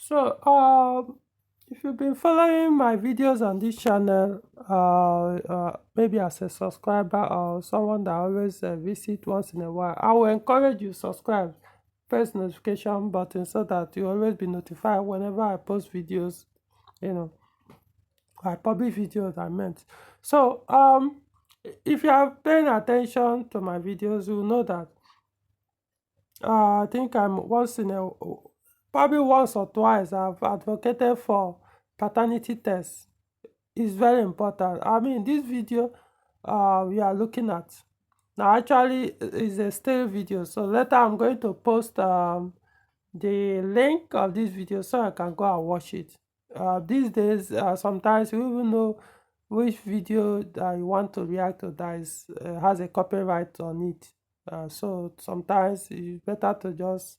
So, if you've been following my videos on this channel, maybe as a subscriber or someone that always visit once in a while, I will encourage you subscribe, press notification button so that you always be notified whenever I post videos. You know, I publish videos. I meant. So, if you are paying attention to my videos, you will know that I think probably once or twice, I've advocated for paternity tests. It's very important. I mean, this video we are looking at now actually is a still video. So later I'm going to post the link of this video so I can go and watch it. These days, sometimes you even know which video that you want to react to that has a copyright on it. So sometimes it's better to just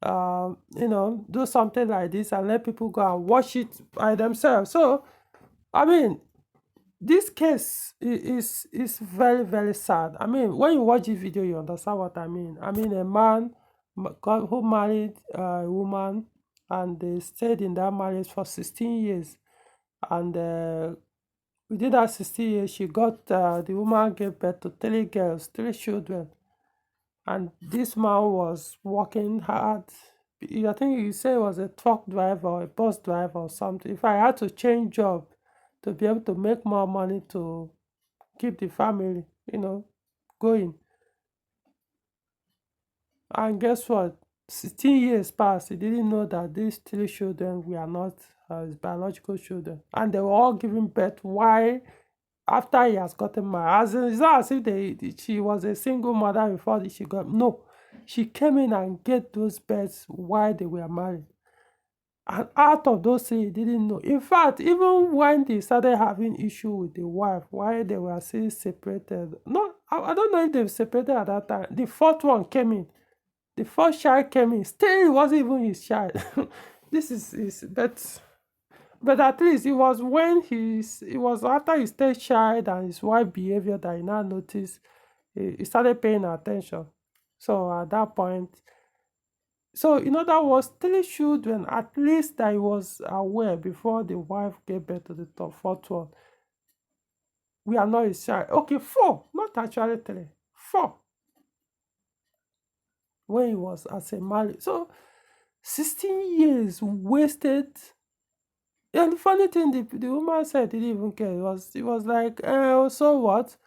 do something like this and let people go and watch it by themselves. So I mean, this case is very, very sad. I mean, when you watch this video, you understand what I mean. I mean, a man who married a woman and they stayed in that marriage for 16 years. And within that 16 years, the woman gave birth to three girls, three children. And this man was working hard. I think you say he was a truck driver or a bus driver or something. If I had to change job to be able to make more money to keep the family, going. And guess what? 16 years passed. He didn't know that these three children were not his biological children. And they were all giving birth while after he has gotten married. It's not as if she was a single mother before she got. No. She came in and get those births while they were married. And out of those three, he didn't know. In fact, even when they started having issue with the wife, while they were still separated, no, I don't know if they separated at that time. The fourth one came in. The first child came in. Still, it wasn't even his child. This is but at least it was after his third child and his wife behavior that he now noticed. He started paying attention. So at that point, so in other words, three children at least that he was aware before the wife gave birth to the fourth one. We are not his child. Okay, four, not actually three, four. When he was as a married. So 16 years wasted. And the funny thing, the woman said he didn't even care. It was like, so what?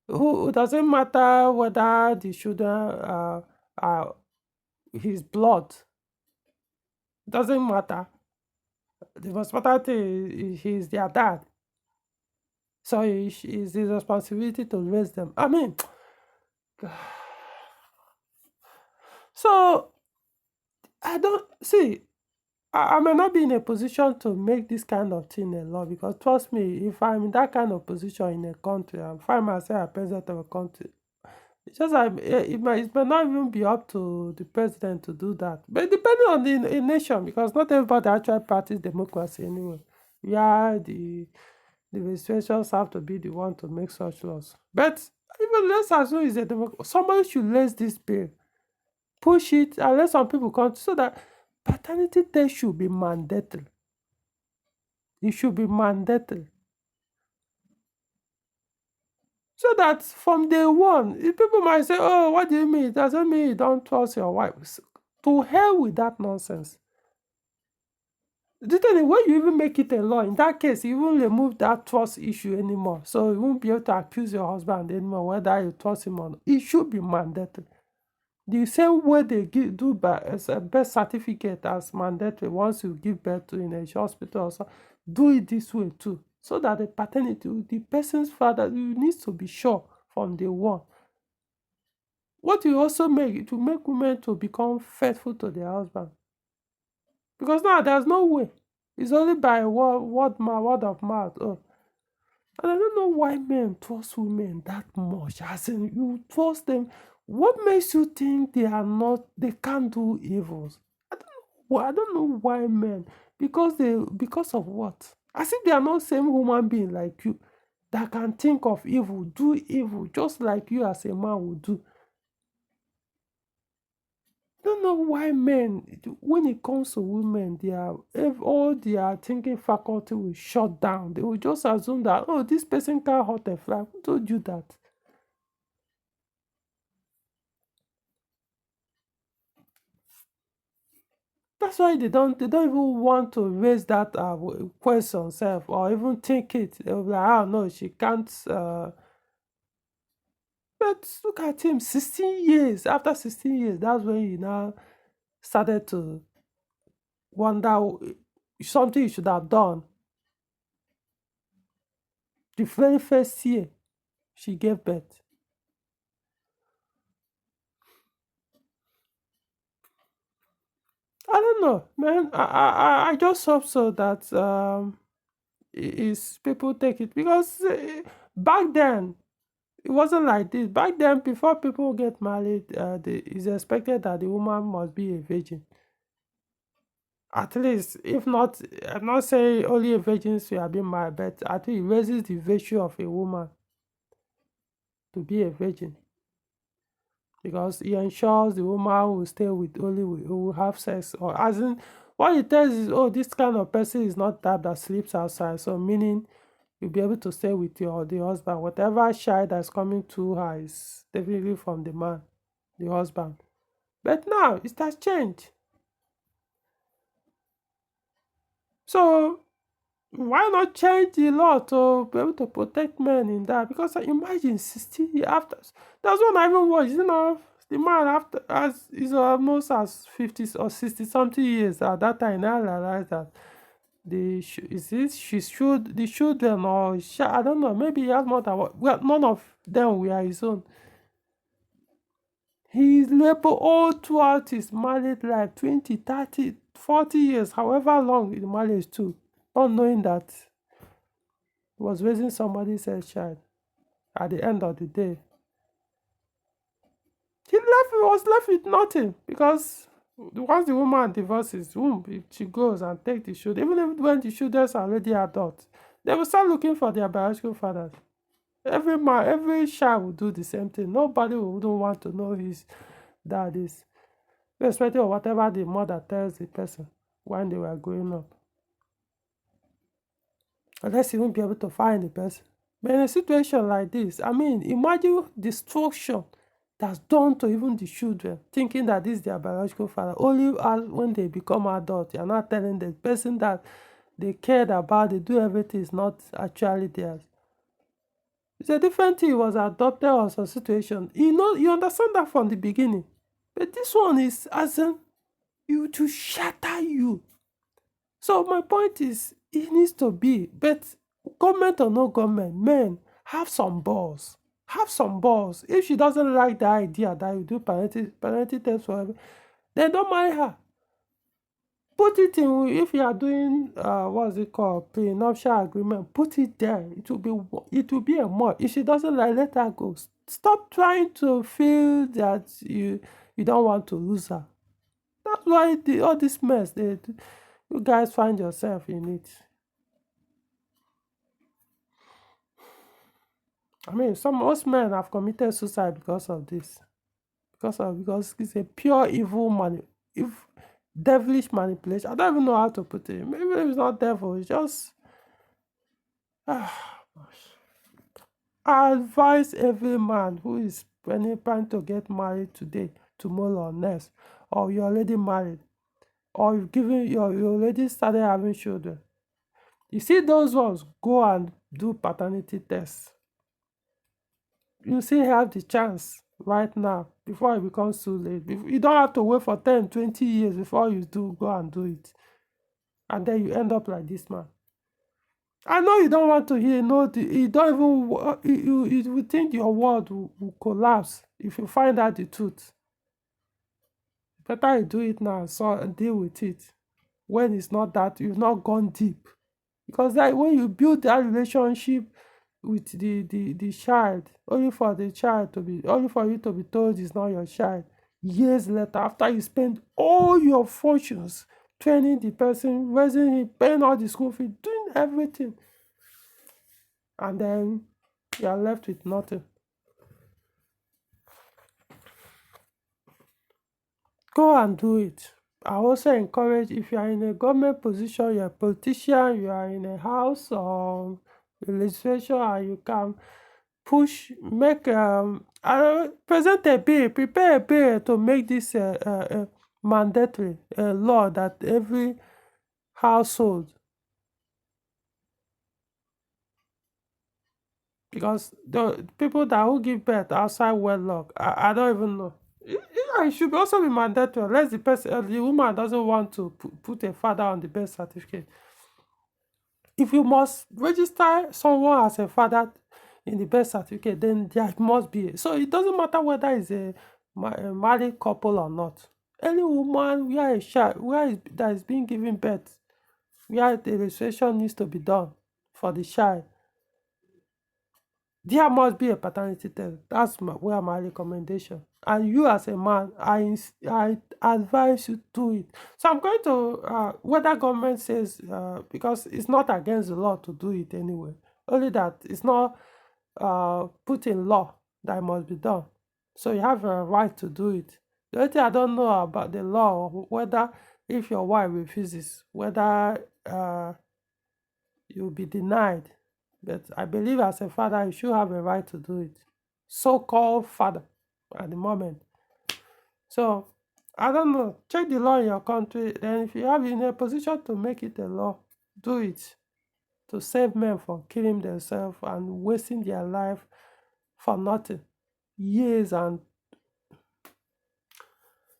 Who it doesn't matter whether the children are his blood. It doesn't matter. The most important thing is he's their dad. So it's his responsibility to raise them. I mean, so I don't see. I may not be in a position to make this kind of thing a law because trust me, if I'm in that kind of position in a country and find myself a president of a country, it's just like it may not even be up to the president to do that. But depending on the nation, because not everybody actually practice democracy anyway. Yeah, the legislatures have to be the one to make such laws. But even let's assume it's a democracy, somebody should raise this bill, push it, and let some people come so that paternity test should be mandatory. It should be mandatory. So that from day one, people might say, oh, what do you mean? It doesn't mean you don't trust your wife. To hell with that nonsense. Literally, when you even make it a law, in that case, you won't remove that trust issue anymore. So you won't be able to accuse your husband anymore whether you trust him or not. It should be mandatory. The same way they do by as a birth certificate as mandatory once you give birth to in a hospital or so, do it this way too. So that the paternity, the person's father, you need to be sure from day one. What you also make, it will make women to become faithful to their husband. Because now there's no way. It's only by word of mouth. Oh. And I don't know why men trust women that much. As in, you trust them. What makes you think they can't do evils? I don't know why men. Because of what? As if they are not same human being like you that can think of evil, do evil, just like you as a man would do. don't know why men, when it comes to women, if all their thinking faculty will shut down. They will just assume that, oh, this person can't hurt a fly. Who told you that? That's why they don't even want to raise that question self or even think it. They'll be like, oh no, she can't. But look at him, 16 years. After 16 years, that's when he now started to wonder something you should have done the very first year she gave birth. I don't know, man. I just hope so that is people take it because back then it wasn't like this. Back then, before people get married, it's expected that the woman must be a virgin. At least, if not, I'm not saying only a virgins will have been married, but I think it raises the virtue of a woman to be a virgin because it ensures the woman will stay with only who will have sex, or as in what it tells is, oh, this kind of person is not type that sleeps outside. So meaning you'll be able to stay with your the husband. Whatever child that's coming to her is definitely from the man, the husband. But now it has changed. So why not change the law to be able to protect men in that? Because imagine 60 years after. That's what I even watched. The man after as is almost as 50 or 60 something years at that time. I realized that is this she should the children or I don't know. Maybe he has more than one. Well, none of them were his own. He is labor all throughout his married life 20, 30, 40 years, however long the marriage took, not knowing that he was raising somebody's else child. At the end of the day, he was left with nothing because once the woman divorces, if she goes and take the children, even if when the children are already adults, they will start looking for their biological fathers. Every man, every child will do the same thing. Nobody wouldn't want to know his dad is, irrespective of whatever the mother tells the person when they were growing up. Unless you won't be able to find the person. But in a situation like this, I mean, imagine destruction that's done to even the children, thinking that this is their biological father. Only as when they become adults, you're not telling the person that they cared about, they do everything is not actually theirs. It's a different thing. He was adopted or some situation. You understand that from the beginning. But this one is as in you to shatter you. So my point is, it needs to be, but government or no government, men, have some balls. Have some balls. If she doesn't like the idea that you do parenting test forever, then don't marry her. Put it in, if you are doing, what's it called, prenuptial agreement, put it there. It will be a more. If she doesn't like, let her go. Stop trying to feel that you don't want to lose her. That's why all this mess, you guys find yourself in it. I mean, most men have committed suicide because of this. Because it's a pure evil if devilish manipulation. I don't even know how to put it. Maybe it's not devil, it's just I advise every man who is planning to get married today, tomorrow or next, or you're already married, or you already started having children. You see those ones, go and do paternity tests. You still have the chance right now before it becomes too late. You don't have to wait for 10, 20 years before you do go and do it. And then you end up like this man. I know you don't want to hear, no, you don't even, you would think your world will collapse if you find out the truth. Better you do it now and deal with it when it's not that, you've not gone deep. Because that when you build that relationship with the child, only for you to be told it's not your child, years later, after you spend all your fortunes training the person, raising him, paying all the school fees, doing everything, and then you are left with nothing. go and do it. I also encourage, if you are in a government position, you're a politician, you are in a house or a legislation, and you can push, make present a bill, prepare a bill to make this mandatory law that every household, because the people that who give birth outside wedlock, I don't even know. It should also be mandatory unless the person, the woman doesn't want to put a father on the birth certificate. If you must register someone as a father in the birth certificate, then there must be. So it doesn't matter whether it's a married couple or not. Any woman where a child that is being given birth, where the registration needs to be done for the child, there must be a paternity test. That's where my recommendation. And you as a man, I advise you to do it. So I'm going to, whether government says, because it's not against the law to do it anyway. Only that it's not put in law that it must be done. So you have a right to do it. The only thing I don't know about the law, whether if your wife refuses, whether you'll be denied. But I believe as a father, you should have a right to do it. So-called father at the moment. So I don't know. Check the law in your country. Then if you have in a position to make it a law, do it to save men from killing themselves and wasting their life for nothing. Years. And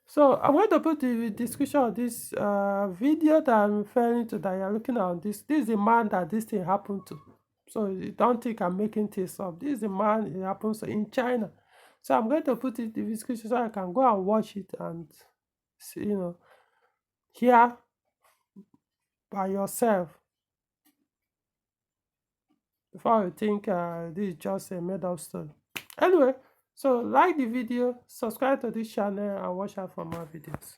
so I'm going to put the description of this video that I'm referring to, that you're looking at. This is the man that this thing happened to. So you don't think I'm making this up. This is the man it happens to in China. So I'm going to put it in the description so I can go and watch it and see, hear by yourself before you think this is just a made up story. Anyway, so like the video, subscribe to this channel, and watch out for more videos.